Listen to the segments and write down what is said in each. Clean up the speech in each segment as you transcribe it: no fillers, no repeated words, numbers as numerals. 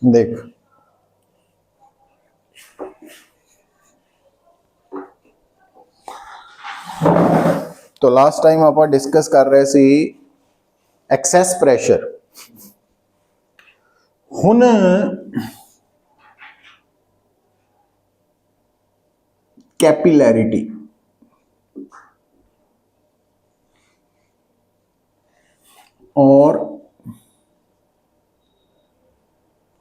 देख तो last time आप डिस्कस कर रहे सी एक्सेस प्रैशर। हुण कैपिलैरिटी और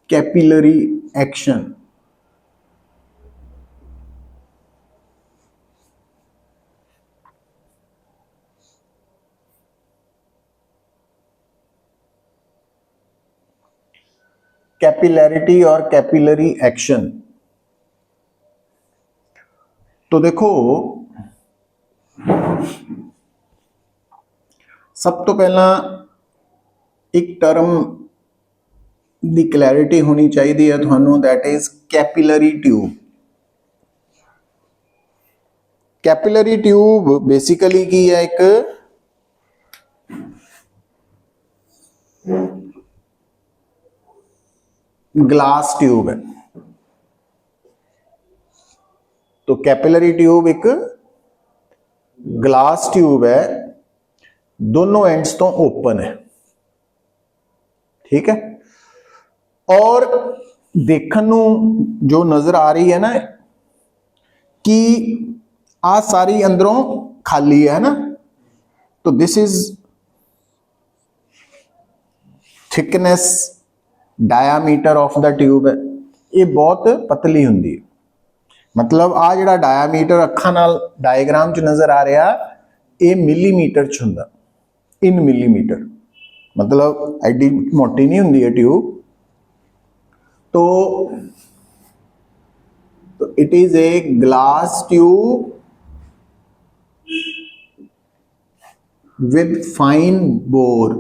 कैपिलरी एक्शन कैपिलैरिटी और कैपिलरी एक्शन। तो देखो सब तो पहला एक टर्म दी क्लैरिटी होनी चाहिए है थानू, that is capillary tube. Capillary tube basically की है एक ग्लास ट्यूब है। तो कैपिलरी ट्यूब एक ग्लास ट्यूब है, दोनों एंड्स तो ओपन है, ठीक है। और देखने नू जो नजर आ रही है ना कि आ सारी अंदरों खाली है ना, तो this is thickness diameter of the tube है, ये बहुत पतली हुंदी है। मतलब आ जिहड़ा डायामीटर अखां नाल डायग्राम च नजर आ रहा, ये मिलीमीटर च हुंदा, इन मिलीमीटर, मतलब एडी मोटी नहीं हुंदी है ट्यूब। तो it is a glass tube with fine bore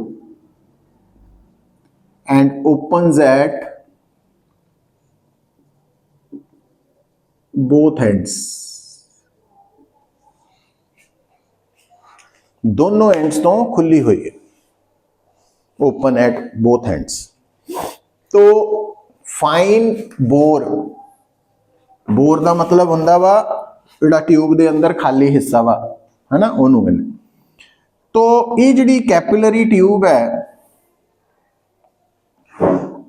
and opens at both ends, दोनों एंड्स तो खुली हुई है, ओपन एट बोथ एंड्स। तो फाइन बोर, बोर का मतलब हुंदा वा जिहड़ा ट्यूब दे अंदर खाली हिस्सा वा, है ना, ओनू कहंदे। तो ये जिहड़ी कैपिलरी ट्यूब है,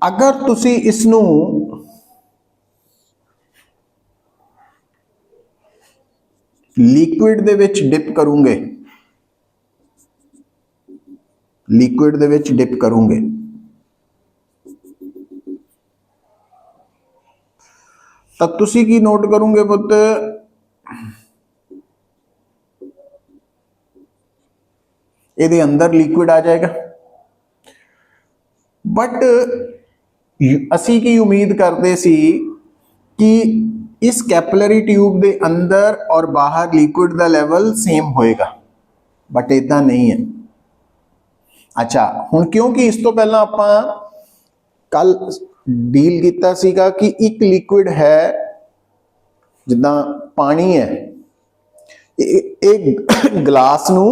अगर तुसी इसनू लिक्विड दे विच डिप करोगे, लिक्विड दे विच डिप करोगे, तो तुसी की नोट करोगे पुत, ये अंदर लिक्विड आ जाएगा। बट असी की उम्मीद करते सी कि इस कैपिलरी ट्यूब के अंदर और बाहर लिक्विड का लेवल सेम होएगा, बट इदा नहीं है। अच्छा, हुण क्योंकि इस तो पहला आपां कल डील किया सीगा कि एक लिक्विड है जिद्दां पानी है, एक ग्लास नू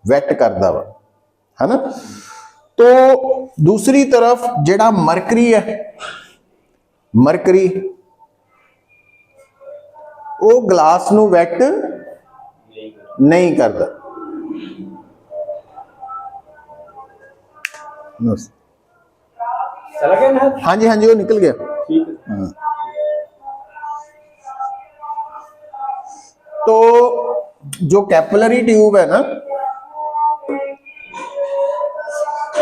वैट करदा वा, है ना। तो दूसरी तरफ जिहड़ा मरकरी है, मरकरी वो ग्लास नू वैट नहीं करता। हाँ जी, हाँ जी, वो निकल गया। हाँ। तो जो कैपिलरी ट्यूब है ना,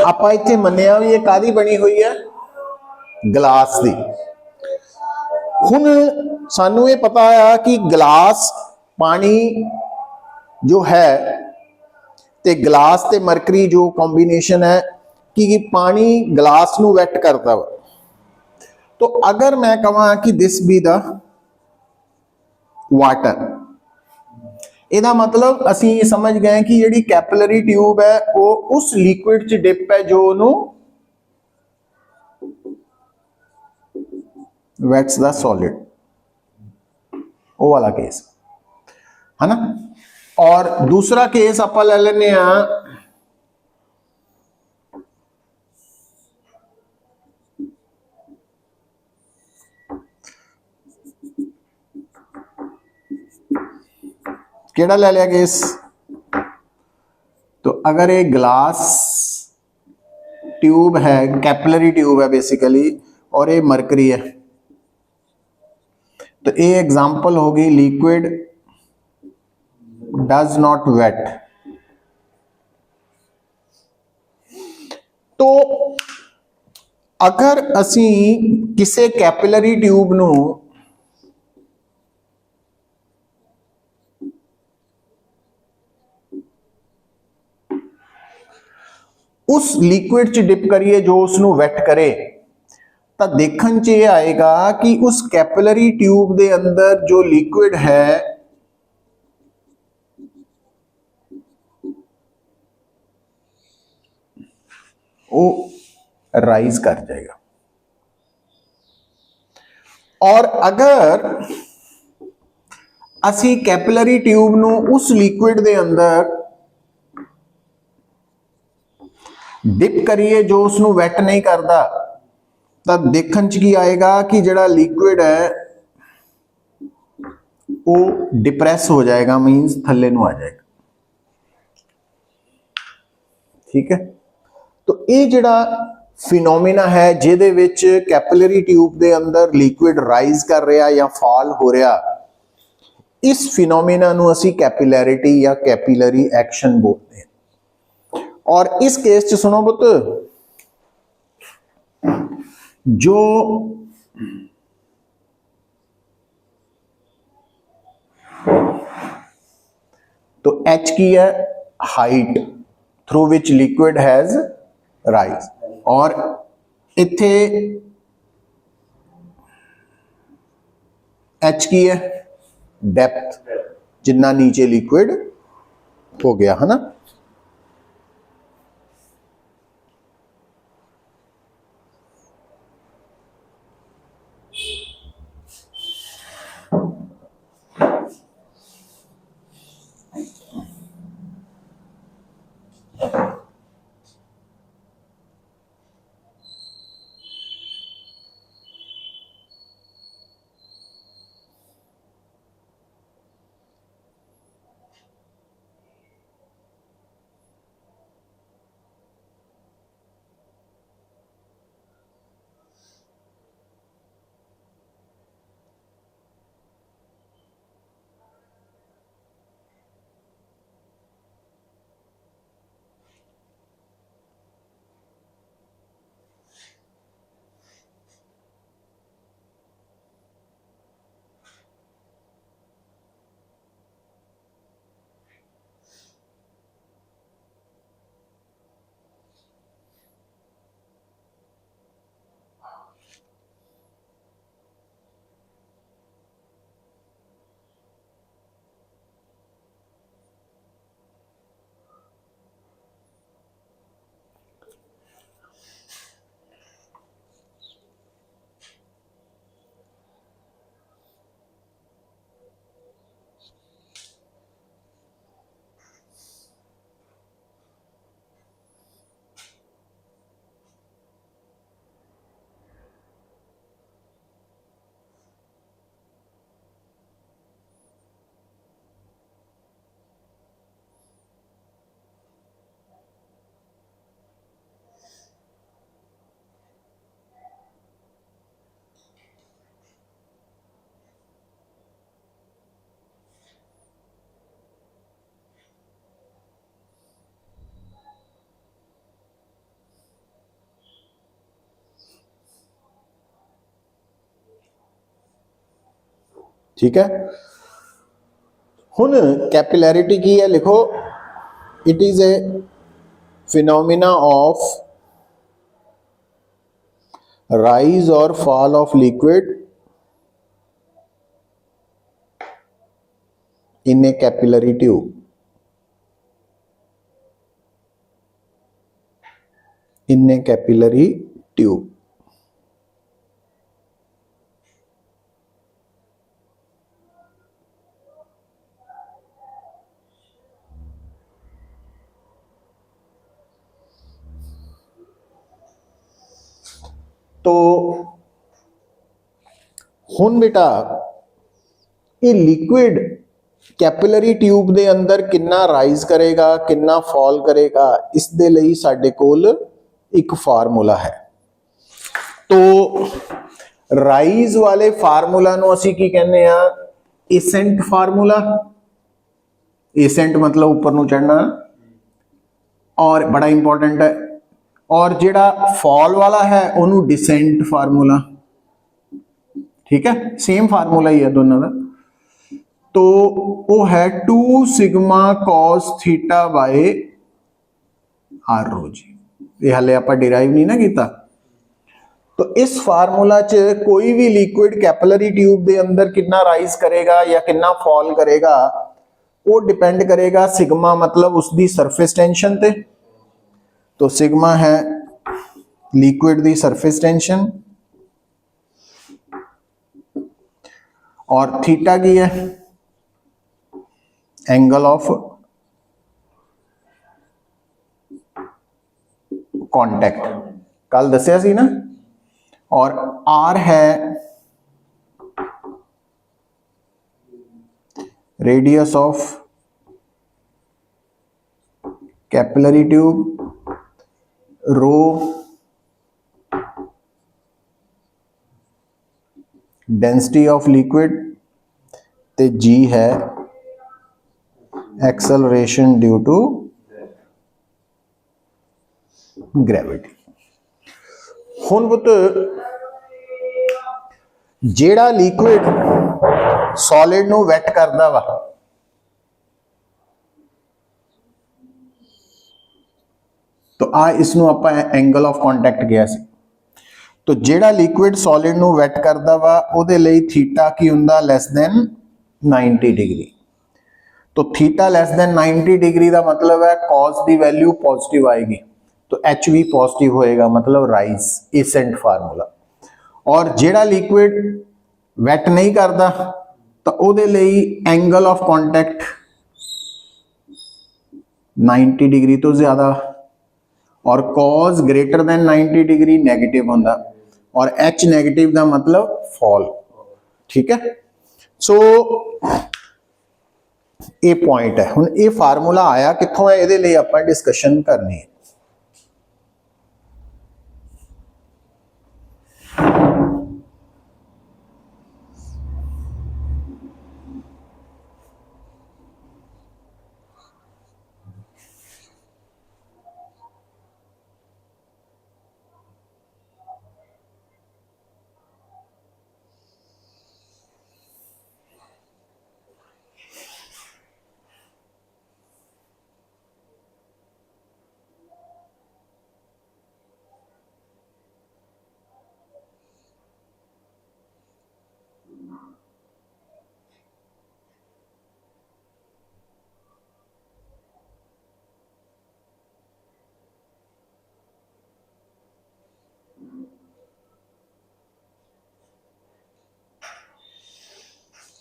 आपां इत्थे मन्निया भी ये कादी बनी हुई है, ग्लास दी। हुण सानू ये पता है कि ग्लास पानी जो है ते ग्लास ते मरकरी जो कॉम्बिनेशन है कि पानी ग्लास नू वैट करता वा। तो अगर मैं कहां कि दिस बी द वाटर, ਇਹਦਾ मतलब ਅਸੀਂ समझ गए कि ਜਿਹੜੀ कैपिलरी ट्यूब है वो उस लिक्विड च डिप है जो ਉਹਨੂੰ wets the solid, वो वाला केस है ना। और दूसरा केस आप ले लेने केड़ा ले लिया केस? तो अगर ये ग्लास ट्यूब है, कैपिलरी ट्यूब है बेसिकली, और ये मरकरी है, तो ये एग्जांपल होगी लिक्विड डज नॉट वेट। तो अगर असी किसी कैपिलरी ट्यूब नू उस लिक्विड च डिप करिए जो उसनू वेट करे, तो देखने च यह आएगा कि उस कैपिलरी ट्यूब के अंदर जो लिक्विड है वो राइज कर जाएगा। और अगर असी कैपिलरी ट्यूब नू उस लिक्विड के अंदर डिप करिए जो उसनू वेट नहीं करता, तो देखने च की आएगा कि जड़ा लिक्विड है वो डिप्रेस हो जाएगा, मीन्स थल्ले नू आ जाएगा। ठीक है, तो ये जड़ा फिनोमिना है जिहदे विच कैपिलरी ट्यूब के अंदर लिक्विड राइज कर रहा या फॉल हो रहा, इस फिनोमिना नू असी कैपिलैरिटी या कैपिलरी एक्शन बोलते हैं। और इस केस च सुनो पुत, जो तो एच की है height through which liquid has rise, और इथे एच की है डेप्थ, जितना नीचे लिक्विड हो गया है ना। ठीक है, हुन कैपिलैरिटी की है, लिखो it is a phenomena of rise or fall of liquid in a capillary tube. In a capillary tube. तो हुन बेटा ये लिक्विड कैपिलरी ट्यूब ਦੇ ਅੰਦਰ ਕਿੰਨਾ ਰਾਈਜ਼ ਕਰੇਗਾ ਕਿੰਨਾ ਫਾਲ ਕਰੇਗਾ ਇਸ ਦੇ ਲਈ ਸਾਡੇ ਕੋਲ ਇੱਕ ਫਾਰਮੂਲਾ ਹੈ। तो राइज वाले फार्मूला ਨੂੰ ਅਸੀਂ ਕੀ ਕਹਿੰਦੇ ਆ एसेंट फार्मूला। एसेंट मतलब ऊपर ਨੂੰ ਚੜਨਾ और बड़ा इंपॉर्टेंट है। और ਜਿਹੜਾ फॉल वाला है ਉਹਨੂੰ डिसेंट फार्मूला। ठीक है सेम फार्मूला ही है दोनों का। तो वो है 2 sigma cos theta by R rho G. ये हाले आप डिराइव नहीं ना किया। तो इस फार्मूला च कोई भी लिक्विड कैपिलरी ट्यूब के अंदर कितना राइज करेगा या कितना फॉल करेगा वो डिपेंड करेगा सिग्मा मतलब उसकी सरफेस टेंशन ते। तो सिग्मा है लिक्विड की सरफेस टेंशन और थीटा की है एंगल ऑफ कांटेक्ट। कल दसिया सी ना। और आर है radius of capillary tube, rho density of liquid ते जी है एक्सेलरेशन ड्यू टू ग्रेविटी। हुण पुत जेड़ा लिक्विड सॉलिड नू वैट करदा वा तो आ इसनू आपां एंगल ऑफ कॉन्टैक्ट गया सी। तो जेड़ा लिक्विड सॉलिड नू वैट करदा वा उहदे लई थीटा की हुंदा लैस दैन 90 डिग्री। तो थीटा लैस दैन 90 डिग्री का मतलब है कॉस की वैल्यू पॉजिटिव आएगी तो एच भी पॉजिटिव होएगा मतलब राइज एसेंट फार्मूला। और जेड़ा लिक्विड वैट नहीं करता तो उहदे लई एंगल ऑफ कॉन्टैक्ट 90 डिग्री तो ज्यादा और cos greater than 90 degree negative होंदा और एच नेगेटिव का मतलब फॉल। ठीक है सो ये पॉइंट है। हुण ये फार्मूला आया कित्थों है इहदे लई आपां डिस्कशन करनी है।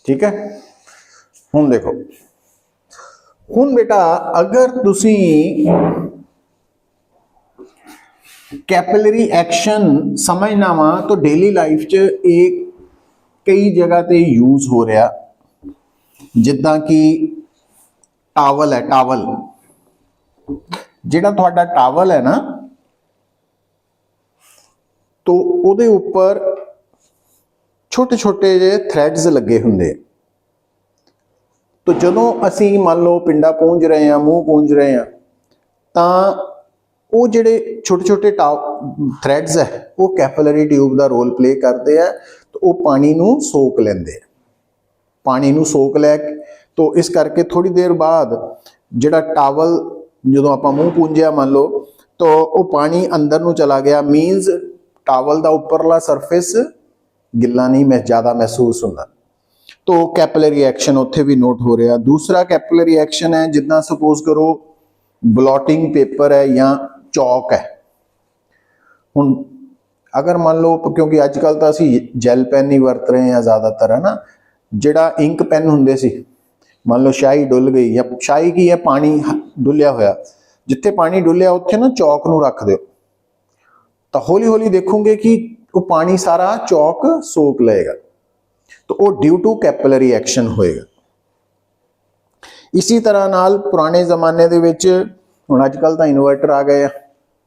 ठीक है हुण देखो हुण बेटा अगर तुसी कैपिलरी एक्शन समझना वा तो डेली लाइफ च एक कई जगह ते यूज हो रहा जिद्दां कि टावल है। टावल जिहड़ा तुहाडा टावल है ना तो उहदे उपर छोटे छोटे जे थ्रैड्स लगे हुंदे। तो जदों असी मान लो पिंडा पूंज रहे हैं मूँह पूंज रहे हैं तो वो जिहड़े छोटे छोटे थ्रैड्स है वो कैपिलरी ट्यूब का रोल प्ले करते हैं। तो वो पानी नू सोक लेंदे पानी नू सोक लै तो इस करके थोड़ी देर बाद जिहड़ा टावल जदों आपां मूँह पूंजिया मान लो तो वो पानी अंदर नू चला गया मीनस टावल का उपरला सरफेस गिला नहीं मैं ज़्यादा महसूस होंदा। तो कैपिलरी एक्शन उत्थे भी नोट हो रहा। दूसरा कैपिलरी एक्शन है जिद्दां सपोज करो ब्लॉटिंग पेपर है या चौक है। हुण अगर मान लो क्योंकि अजकल तो असी जैल पेन ही वरत रहे हैं ज़्यादातर है ना। जिहड़ा इंक पेन हुंदे सी मान लो शाही डुल गई या शाही की है पानी डुलिया होया जिथे पानी डुलिया उत्थे ना चौक नूं रख दो तो हौली हौली देखोगे कि वो पानी सारा चौक सोक लेगा। तो वो ड्यू टू कैपिलरी एक्शन होएगा। इसी तरह नाल पुराने जमाने दे विच, हुण अजकल तां इन्वर्टर आ गए आ,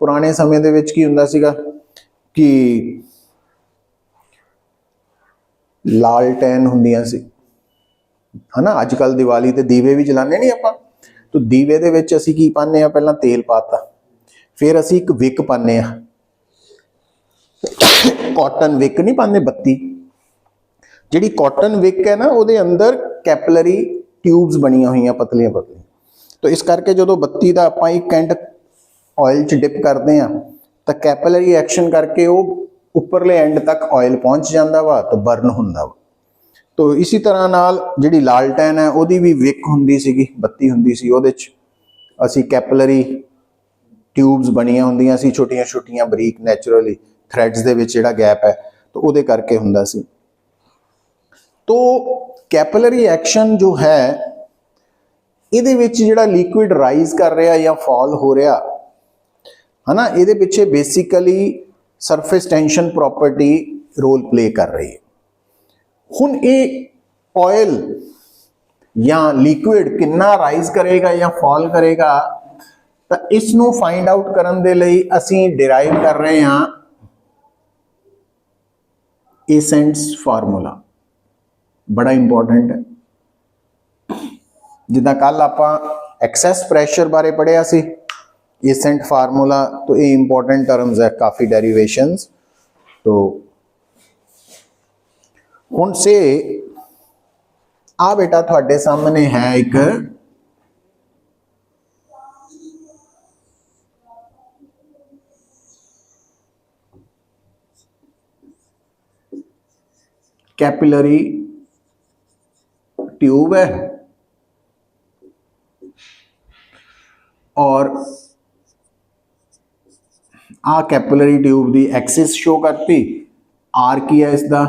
पुराने समय दे विच की हुंदा सीगा कि लालटैन हुंदियां सी, है ना। अजकल दिवाली ते दीवे भी जलाने नहीं आपां, तो दीवे दे विच असीं की पाने आ, पहलां तेल पाता, फिर असीं एक विक पाने आ, कॉटन विक नहीं पाते, बत्ती जिहड़ी कॉटन विक है ना, उहदे अंदर कैपलरी ट्यूब्स बनिया हुई पतलियां पतलियां, तो इस करके जो बत्ती का आपां एक एंड ऑयल च डिप करते हैं तो कैपलरी एक्शन करके वो उपरले एंड तक ऑयल पहुंच जाता वा, तो बर्न हुंदा वा। तो इसी तरह नाल जिहड़ी लालटैन है उहदी भी विक हुंदी सीगी, बत्ती हुंदी सी, उहदे च असीं कैपलरी ट्यूब्स बनिया हुंदियां सी, छोटियां छोटियां बरीक, नैचुरली थ्रैड्स दे विच जिहड़ा गैप है, तो उहदे करके हुंदा सी। तो कैपलरी एक्शन जो है, इहदे विच जिहड़ा लिक्विड राइज कर रहा या फॉल हो रहा है ना, इहदे पिछे basically surface tension property role play कर रही है। हुण ये ऑयल या लिक्विड कितना राइज करेगा या फॉल करेगा, तो इसनों फाइंड आउट करन दे लई असीं डिराइव कर रहे हैं एसेंट्स फार्मूला, बड़ा इंपॉर्टेंट है। जिद्दां कल आपां एक्सैस प्रैशर बारे पढ़िया सी, एसेंट फार्मूला, तो ये इंपॉर्टेंट टर्म्स है, काफ़ी डेरिवेशंस। तो हुण से आ बेटा तुहाडे सामने है एक कैपिलरी ट्यूब है, और आ कैपिलरी ट्यूब की एक्सिस शो करती, आर की है इसका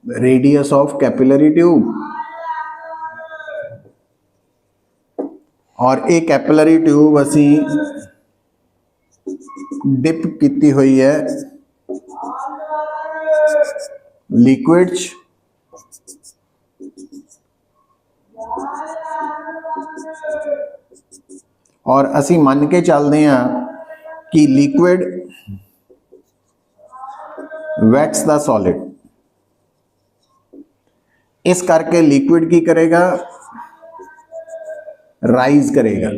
रेडियस ऑफ कैपिलरी ट्यूब, और ये कैपिलरी ट्यूब असी डिप की हुई है लिक्विड च, और असी मन के चलते हैं कि लिक्विड वैट्स द सॉलिड, इस करके लिक्विड की करेगा, राइज करेगा।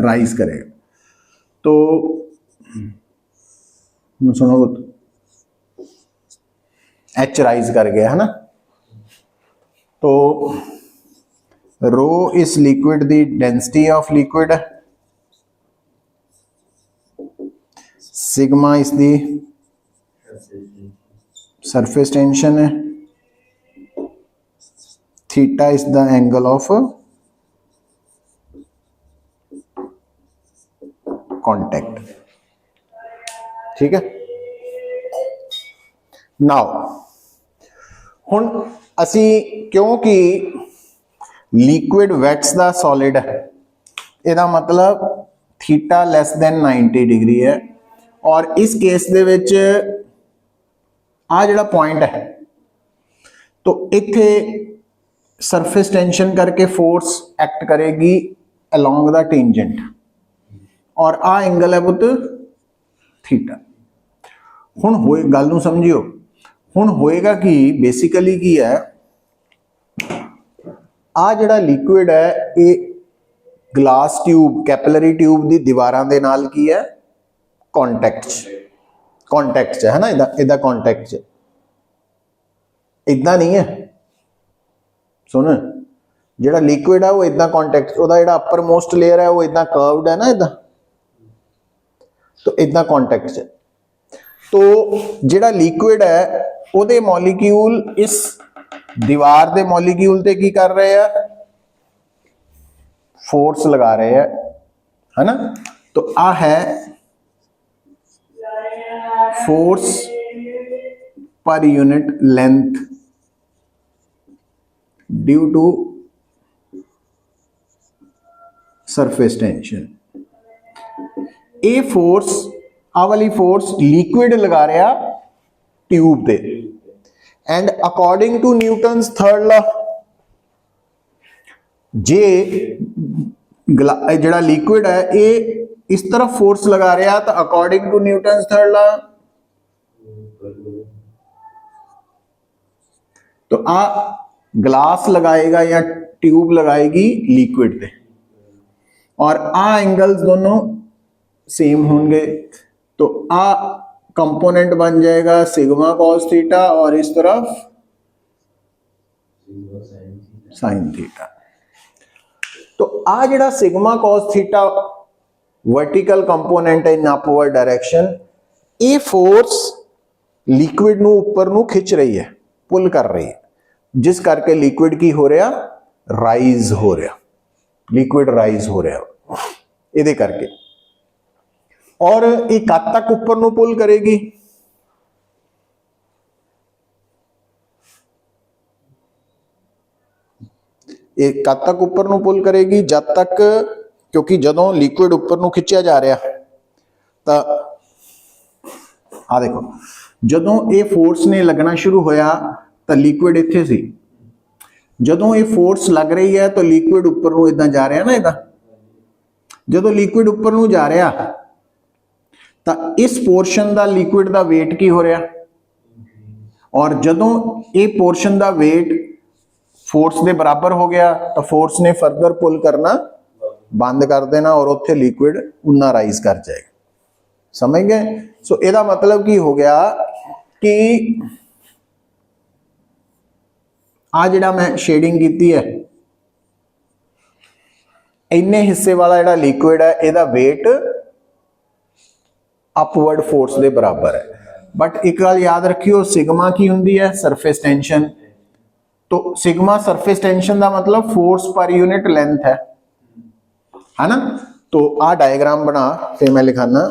राइज करेगा, तो सुनो, एच राइज कर गया है ना। तो रो इस liquid the density of liquid, sigma इसकी सरफेस टेंशन है, theta is the angle of contact. ठीक है, नाउ हुण असी क्योंकि लिक्विड वैट्स द सॉलिड है, इसका मतलब थीटा लैस दैन 90 डिग्री है, और इस केस दे विच आ जिहड़ा पॉइंट है, तो इत्थे सरफेस टेंशन करके फोर्स एक्ट करेगी अलोंग द टेंजेंट, और आ एंगल है पुत थीटा। हुण होए गल नूं समझियो, हुण होएगा कि बेसिकली की है, आ जिहड़ा लिक्विड है ये ग्लास ट्यूब, कैपिलरी ट्यूब की दीवारां दे नाल की है, कॉन्टैक्ट है ना, इदा कॉन्टैक्ट इदा नहीं है। सुन, जिहड़ा लिक्विड है वो इदा कॉन्टैक्ट, उहदा जिहड़ा अपर मोस्ट लेयर है वो इदा कर्व्ड है ना, इदा, तो इदा कॉन्टैक्ट है। तो जिहड़ा लिक्विड है उहदे मॉलिक्यूल इस दीवार दे मॉलिक्यूल ते की कर रहे हैं, फोर्स लगा रहे हैं, है ना। तो आ है force per unit length due to surface tension. ये फोर्स, आ वाली फोर्स लिक्विड लगा रहा ट्यूब दे। And according to Newton's third law, जे जड़ा लिक्विड है ये इस तरफ फोर्स लगा रहा तो according to Newton's third law तो आ ग्लास लगाएगा या ट्यूब लगाएगी लिक्विड पे, और आ एंगल्स दोनों सेम होंगे तो आ कंपोनेंट बन जाएगा सिग्मा कॉस थीटा और इस तरफ साइन थीटा। तो आ जड़ा sigma cos theta vertical component है इन अपवर्ड डायरेक्शन, ये फोर्स लिक्विड नु ऊपर नु खिंच रही है, पुल कर रही है, जिस करके लिक्विड की हो रहा राइज हो रहा, लिक्विड राइज हो रहा ये करके, और ये कद तक ऊपर नु पुल करेगी, ये कद तक ऊपर नु पुल करेगी जब तक, क्योंकि जदों लिक्विड ऊपर नु खिंचा जा रहा तो आ देखो जदों ये फोर्स ने लगना शुरू होया तो लिक्विड इत्थे सी, जदों ये फोर्स लग रही है तो लिक्विड ऊपर नु इदां जा रहा ना, इदां जदों लिक्विड ऊपर नु जा रहा तो इस पोर्शन का लिक्विड का वेट की हो रहा, और जदों ये पोर्शन का वेट फोर्स के बराबर हो गया तो फोर्स ने फर्दर पुल करना बंद कर देना और उत्थे लिक्विड उन्ना राइज कर जाएगा। समझ गए? सो एदा मतलब की हो गया कि आ जिहड़ा मैं शेडिंग की है, इन्ने हिस्से वाला जिहड़ा लिक्विड है इहदा वेट अपवर्ड फोर्स के बराबर है। बट एक गल याद रखियो, सिग्मा की हुंदी है सरफेस टेंशन, तो सिग्मा सरफेस टेंशन का मतलब फोर्स पर यूनिट लेंथ है ना। तो आ डायग्राम बना फिर मैं लिखाना,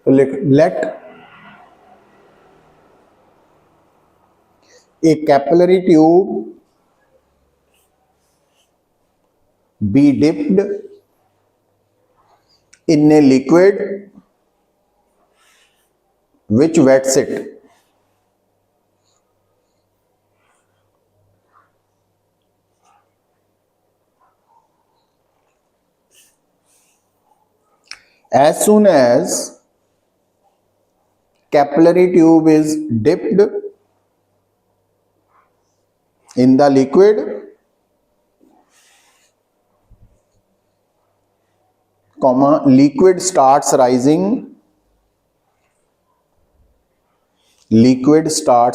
तो लिख let a capillary tube be dipped in a liquid which wets it. As soon as capillary tube is dipped in the liquid, liquid starts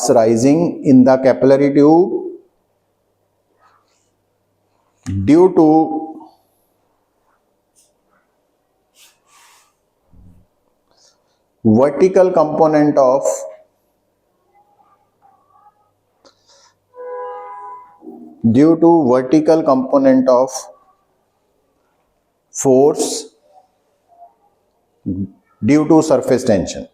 rising in the capillary tube due to vertical component of force due to surface tension.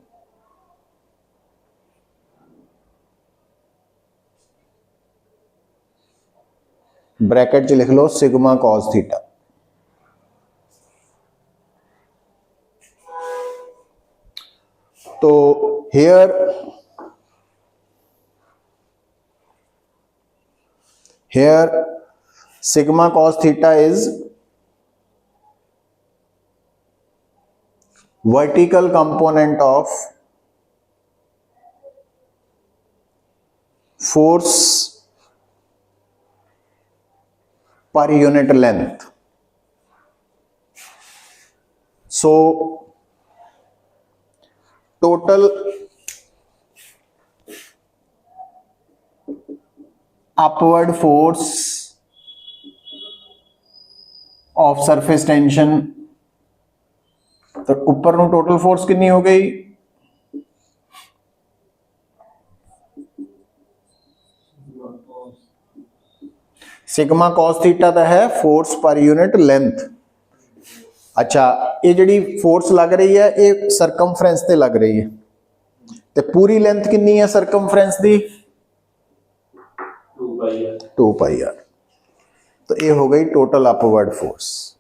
Bracket च लिख लो sigma cos theta. तो here sigma cos theta is vertical component of force per unit length. So total upward force of surface tension, तो ऊपर नु total force कितनी हो गई? Sigma cos theta दा है फोर्स पर यूनिट लेंथ। अच्छा, ये जी फोर्स लग रही है ये सरकमफ्रेंस ते लग रही है, ते पूरी लेंथ कितनी है सरकमफ्रेंस दी? 2 pi are. तो ये हो गई टोटल अपवर्ड फोर्स।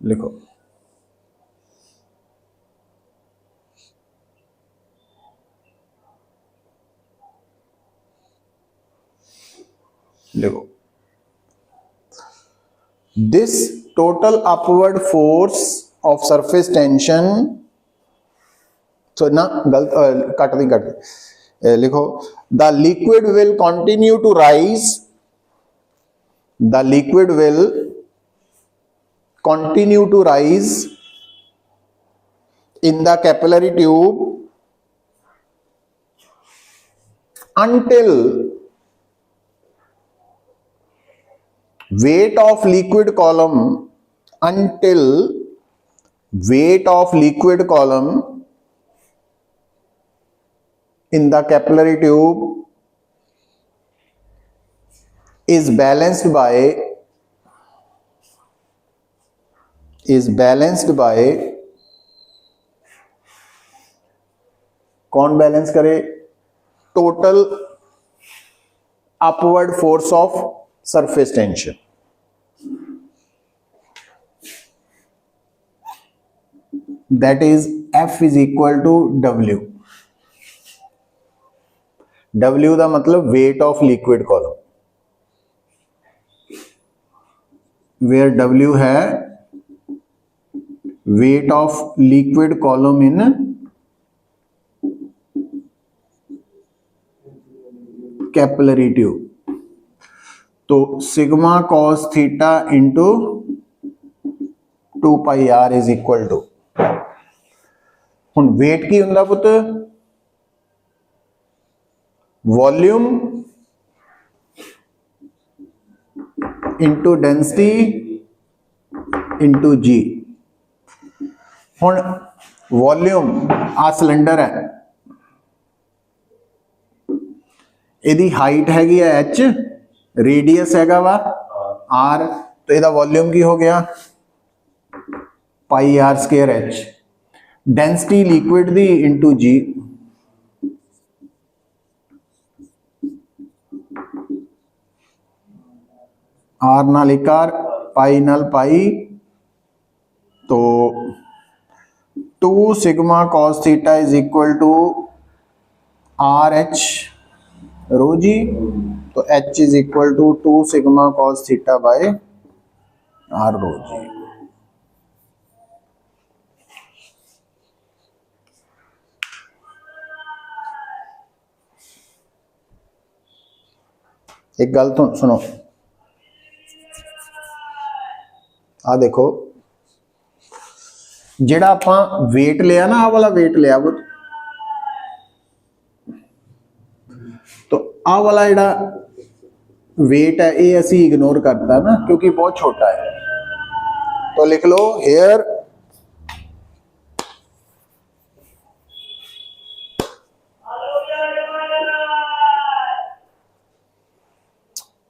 लिखो this total upward force of surface tension, so ना गलत कट दी लिखो the liquid will continue to rise, in the capillary tube until weight of liquid column in the capillary tube is balanced by कौन balance करे? Total upward force of surface tension. That is F is equal to W। W का मतलब weight of liquid column, where W है weight of liquid column in capillary tube. तो sigma cos theta into 2 pi R is equal to, हुण weight की हुंदा पुत? Volume into density into G. हुण volume आ cylinder है, ਇਹਦੀ हाइट हैगी है h, रेडियस हैगा वा r, तो ਇਹਦਾ वॉल्यूम की हो गया pi r square h, density liquid दी इंटू g, r नाल एक r, पाई नाल पाई, तो 2 sigma cos theta is equal to R H rho जी, तो h is equal to 2 sigma cos theta by R rho G. एक गल तो सुनो, आ देखो जेड़ा आपां वेट लिया ना, आ वाला वेट लिया वो, तो आ वाला जेड़ा वेट है ये असी इग्नोर करता ना क्योंकि बहुत छोटा है, तो लिख लो हेयर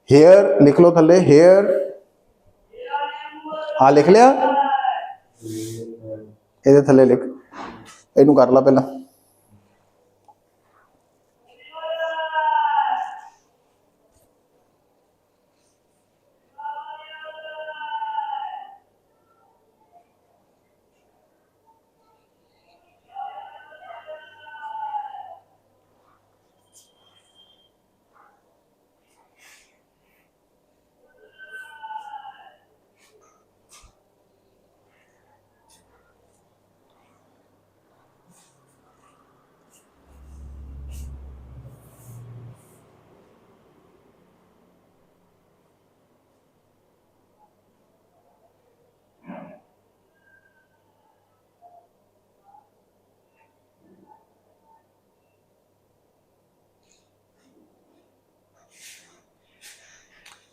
हेयर, लिख लो थले हेयर, हाँ लिख लिया, ये थले लिख, इनू कर ला पहला,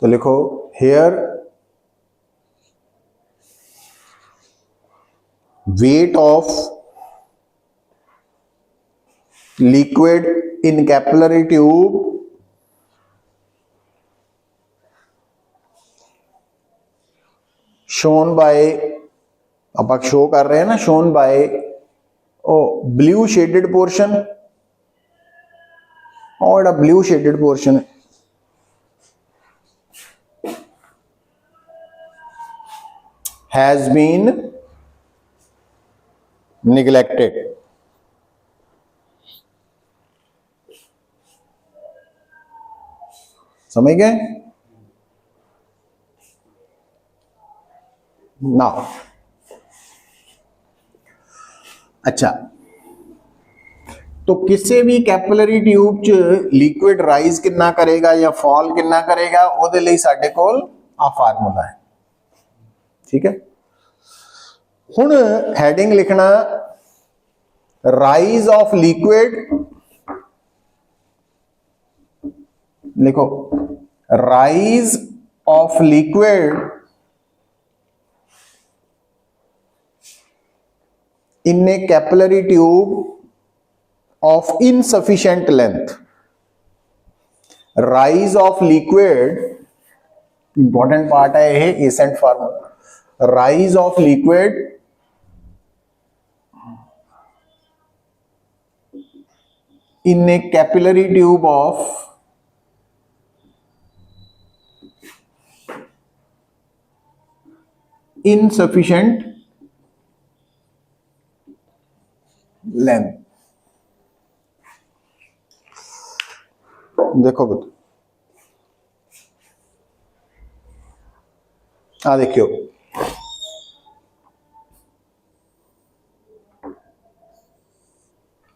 तो लिखो here weight of liquid in capillary tube shown by, आप शो कर रहे हैं ना, shown by uh blue shaded portion, और blue shaded portion has been neglected, समझ गए ना। अच्छा, तो किसी भी कैपिलरी ट्यूब च लिक्विड राइज कितना करेगा या फॉल कितना करेगा, ਉਹਦੇ ਲਈ ਸਾਡੇ ਕੋਲ आ फार्मूला है, ठीक है। हुण हैडिंग लिखना राइज ऑफ लिक्विड, लिखो rise of liquid in a capillary tube of insufficient length, rise of liquid important part है ये ascent formula, rise of liquid in a capillary tube of insufficient length। देखो बता, आ देखियो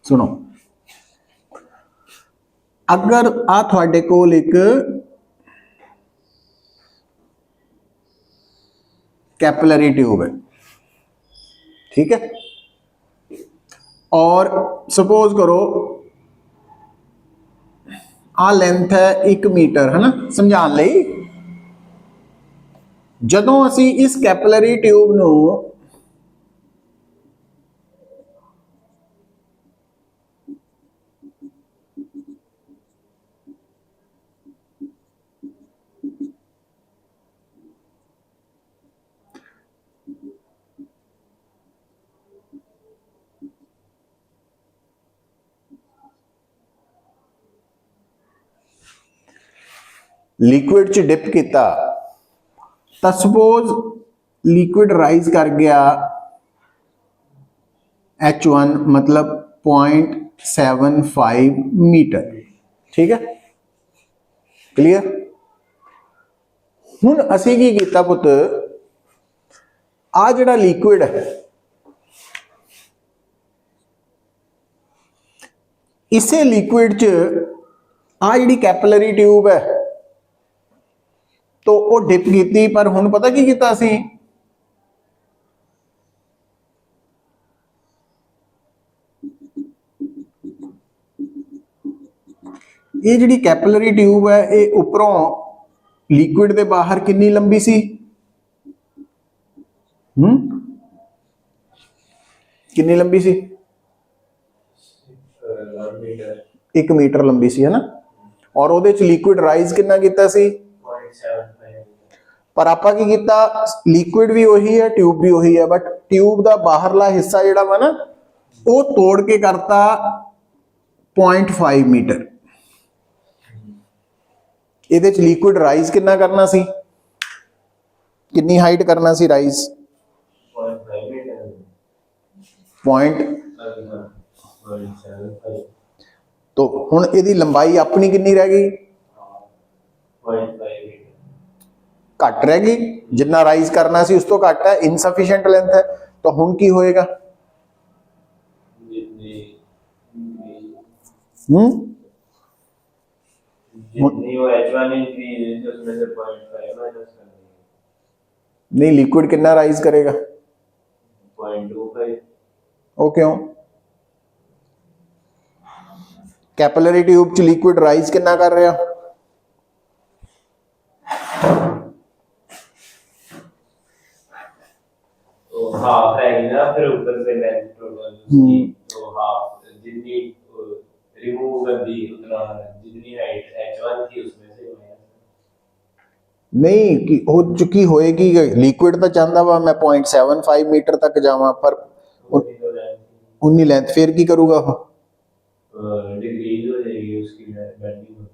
सुनो, अगर आ थोड़े कोल एक कैपिलरी ट्यूब है, ठीक है, और सपोज करो आ लेंथ है 1 मीटर, है ना, समझाने लई जदों असी इस कैपिलरी ट्यूब नू लिक्विड च डिप किया तो सपोज लिक्विड राइज कर गया H1 मतलब 0.75 मीटर। ठीक है, क्लियर। हुण असीं की कीता पुत, आ जिहड़ा लिक्विड है इसे लिक्विड च आ जिहड़ी कैपिलरी ट्यूब है तो वो डिप की, पर हुण पता की कीता असीं, ये जिहड़ी कैपिलरी ट्यूब है ये उपरों लिक्विड के बाहर कितनी लंबी सी, कितनी लंबी सी, 1 मीटर लंबी सी, है ना। और वो लिक्विड राइज कितना कीता सी, पर आपां की कीता, लिक्विड भी वही है ट्यूब भी वही है, बट ट्यूब का बाहरला हिस्सा जिहड़ा वा ना वो तोड़ के करता 0.5 मीटर। ये लिक्विड राइज कितना करना सी, कितनी हाइट करना सी राइज, पॉइंट। तो हुण इहदी लंबाई अपनी कितनी रह गई, घट रह गई, जितना राइज करना सी उस तो घट है, इनसफिशिएंट लेंथ है। तो हुण की होएगा, नहीं लिक्विड कितना राइज करेगा, 0.25। ओ क्यों, कैपिलरी ट्यूब च लिक्विड राइज कितना कर रहा, हाफ है ना, फिर ऊपर से लेंथ तो हाफ जितनी रिमूव कर दी उतना, जितनी हाइट H1 थी उसमें से नहीं कि हो चुकी होएगी। लिक्विड तो चाहता वा मैं 0.75 मीटर तक जावा, पर उन्नी लेंथ फिर की करूगा वो, डिक्रीज हो जाएगी उसकी बेंडिंग,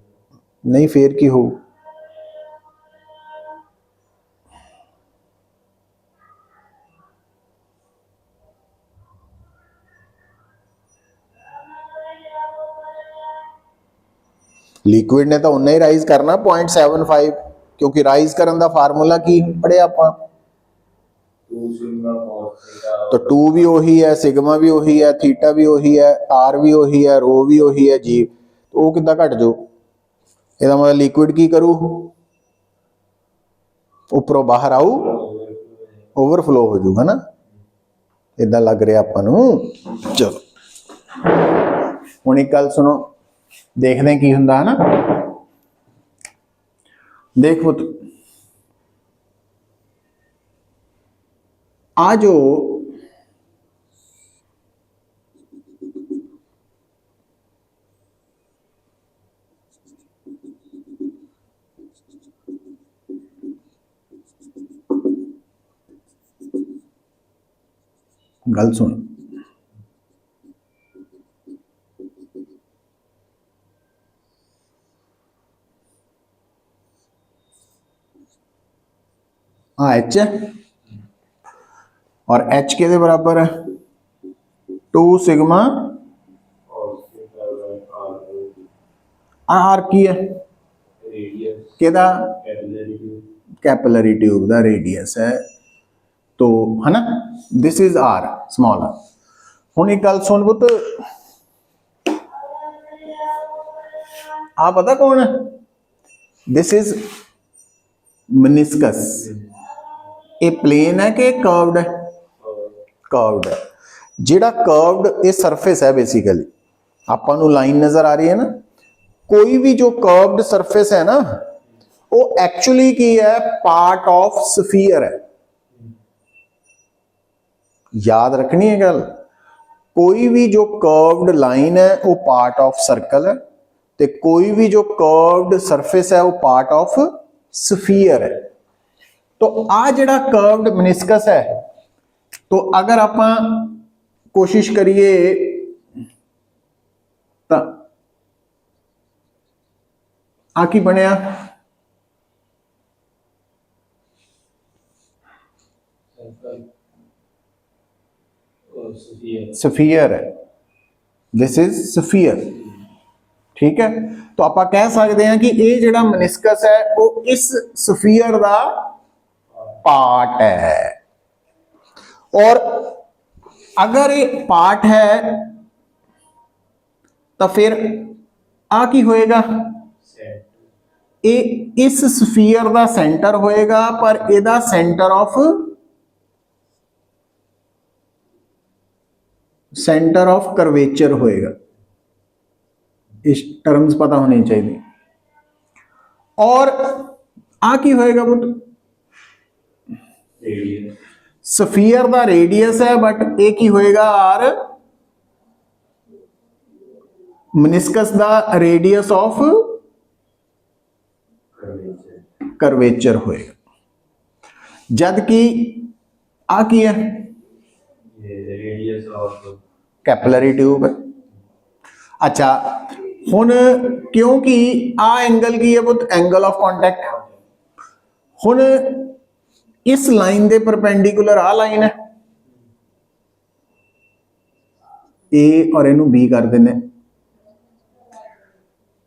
नहीं फिर की हो, लिक्विड ने तो उन्ना ही राइज करना 0.75, क्योंकि राइज करने का फार्मूला की पढ़े आप, तो 2 भी वही है, सिग्मा भी वही है, थीटा भी वही है, आर भी वही है, रो भी वही है जी। तो वो कितना घट जाओ, ਇਹਦਾ मतलब लिक्विड की करू, उपरों बाहर आऊ, ओवरफ्लो हो जाऊगा ना, इदा लग रहा अपन। चलो हुण एक गल सुनो, देखते हैं की हुंदा है ना। देख पुत, आ जो गल सुन, एच है और एच के बराबर है 2 सिग्मा, आर की है केदा, कैपिलरी ट्यूब का रेडियस है, तो है ना, this is R small R. हुण एक गल सुन पुत, आ पता कौन है, दिस इज मेनिस्कस। ये प्लेन है कि कर्व्ड है, कर्व्ड है। जिहड़ा कर्व्ड ये सरफेस है, बेसिकली आपां नूं लाइन नजर आ रही है ना, कोई भी जो कर्व्ड सरफेस है ना वो एक्चुअली की है, पार्ट ऑफ स्फीयर है। याद रखनी है गल, कोई भी जो कर्व्ड लाइन है वो पार्ट ऑफ सर्कल है, ते कोई भी जो कर्व्ड सरफेस है वो पार्ट ऑफ स्फीयर है। तो आ जिहड़ा कर्व्ड मेनिस्कस है, तो अगर आप कोशिश करिए तो आ की बनया, स्फीयर है, दिस इज स्फीयर। ठीक है, तो आप कह सकते हैं कि ये जिहड़ा मनिस्कस है वो इस स्फीयर का पार्ट है। और अगर ये पार्ट है तो फिर आ की होएगा, ये इस स्फीयर का सेंटर होएगा, पर ਇਹਦਾ सेंटर ऑफ कर्वेचर होएगा। इस टर्म्स पता होनी चाहिए। और आ की होएगा पुट, स्फीयर का रेडियस है, बट एक ही होएगा आर, मनिस्कस का रेडियस ऑफ कर्वेचर होएगा। जबकि आ की है, रेडियस ऑफ कैपिलरी ट्यूब है। अच्छा, हुन क्योंकि आ एंगल की है पुत, एंगल ऑफ कॉन्टैक्ट। हुन इस लाइन दे परपेंडिकुलर आ लाइन है, ए और इनू बी कर देने,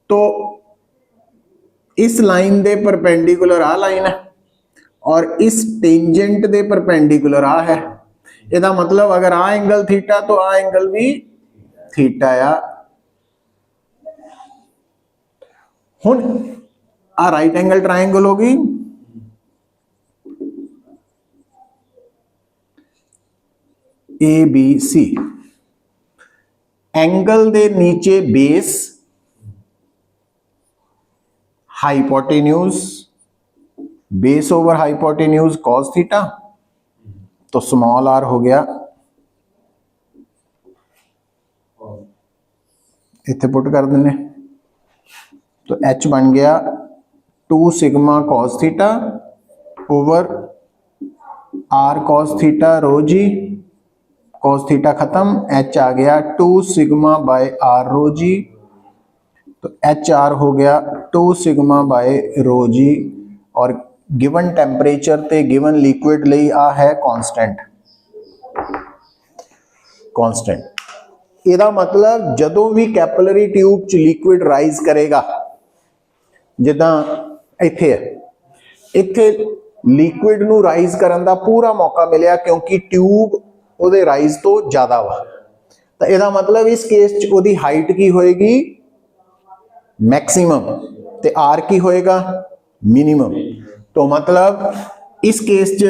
तो इस लाइन दे परपेंडिकुलर आ लाइन है और इस टेंजेंट दे परपेंडिकुलर आ है। ਇਹਦਾ मतलब अगर आ एंगल थीटा तो आ एंगल भी थीटा आ। हुन आ राइट एंगल ट्रायंगल होगी, ए बी सी, एंगल दे नीचे base, hypotenuse, base over hypotenuse cos theta, तो स्मॉल आर हो गया, इत्थे पुट कर देने, तो एच बन गया 2 sigma cos theta over R cos theta rho g, cos theta खत्म, एच आ गया 2 सिग्मा बाय आर रो जी, तो एच आर हो गया 2 सिग्मा बाय रो जी। और गिवन टेंपरेचर ते गिवन लिक्विड लई आ है कांस्टेंट, कांस्टेंट। ਇਹਦਾ मतलब ਜਦੋਂ भी कैपिलरी ट्यूब च लिक्विड राइज करेगा, जिदा इत्थे है, इत्थे लिक्विड नू राइज करन दा पूरा मौका मिलिया क्योंकि ट्यूब ਉਹਦੇ राइज तो ज्यादा वा। तो ਇਹਦਾ मतलब इस केस च ਉਹਦੀ हाइट की होएगी मैक्सिमम, ते आर की होएगा मिनिमम। तो मतलब इस केस च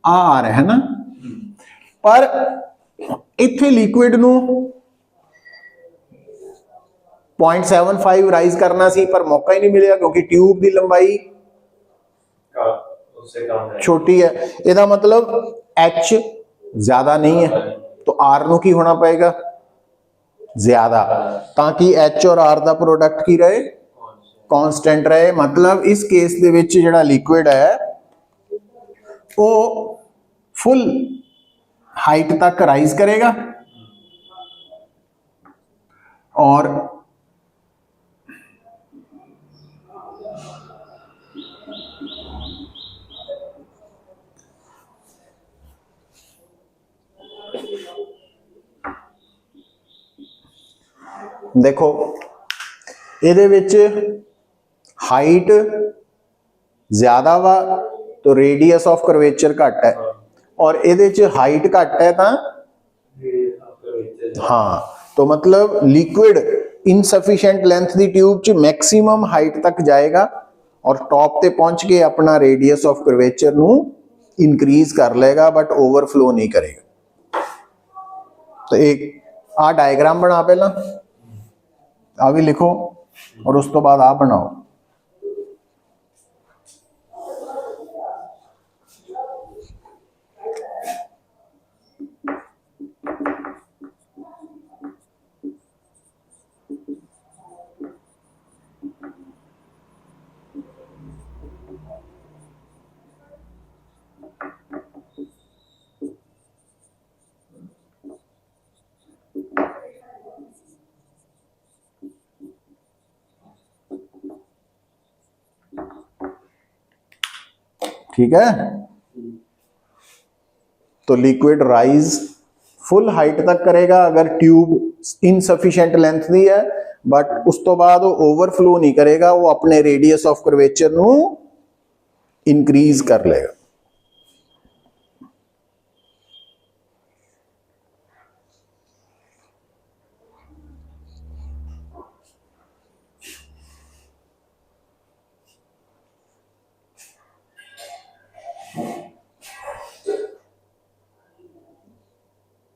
आ रहा है ना, पर इत्थे लिक्विड नू 0.75 राइज करना सी, पर मौका ही नहीं मिलिया क्योंकि ट्यूब की लंबाई उससे कम है, छोटी है। ਇਹਦਾ मतलब एच ज्यादा नहीं है, तो आर नू की होना पड़ेगा ज्यादा, ताकि एच और आर का प्रोडक्ट की रहे, कांस्टेंट रहे। मतलब इस केस दे विच जिहड़ा लिक्विड है वो फुल हाइट तक राइज करेगा और देखो ਇਹਦੇ ਵਿੱਚ हाइट ज्यादा वा तो रेडियस ऑफ कर्वेचर घट है, और ਇਹਦੇ ਚ हाइट घट है तो हाँ, तो मतलब लिक्विड इनसफिशिएंट लेंथ दी ट्यूब च मैक्सिमम हाइट तक जाएगा और टॉप ते पहुंच के अपना रेडियस ऑफ कर्वेचर नू इंक्रीज कर लेगा, बट ओवरफ्लो नहीं करेगा। तो एक आ डायग्राम बना, पहला आ भी लिखो और उस तो बाद आ बनाओ। ठीक है, तो लिक्विड राइज फुल हाइट तक करेगा अगर ट्यूब इनसफिशिएंट लेंथ दी है, बट उस तो बाद वो ओवरफ्लो नहीं करेगा, वो अपने रेडियस ऑफ कर्वेचर ਨੂੰ इंक्रीज कर लेगा।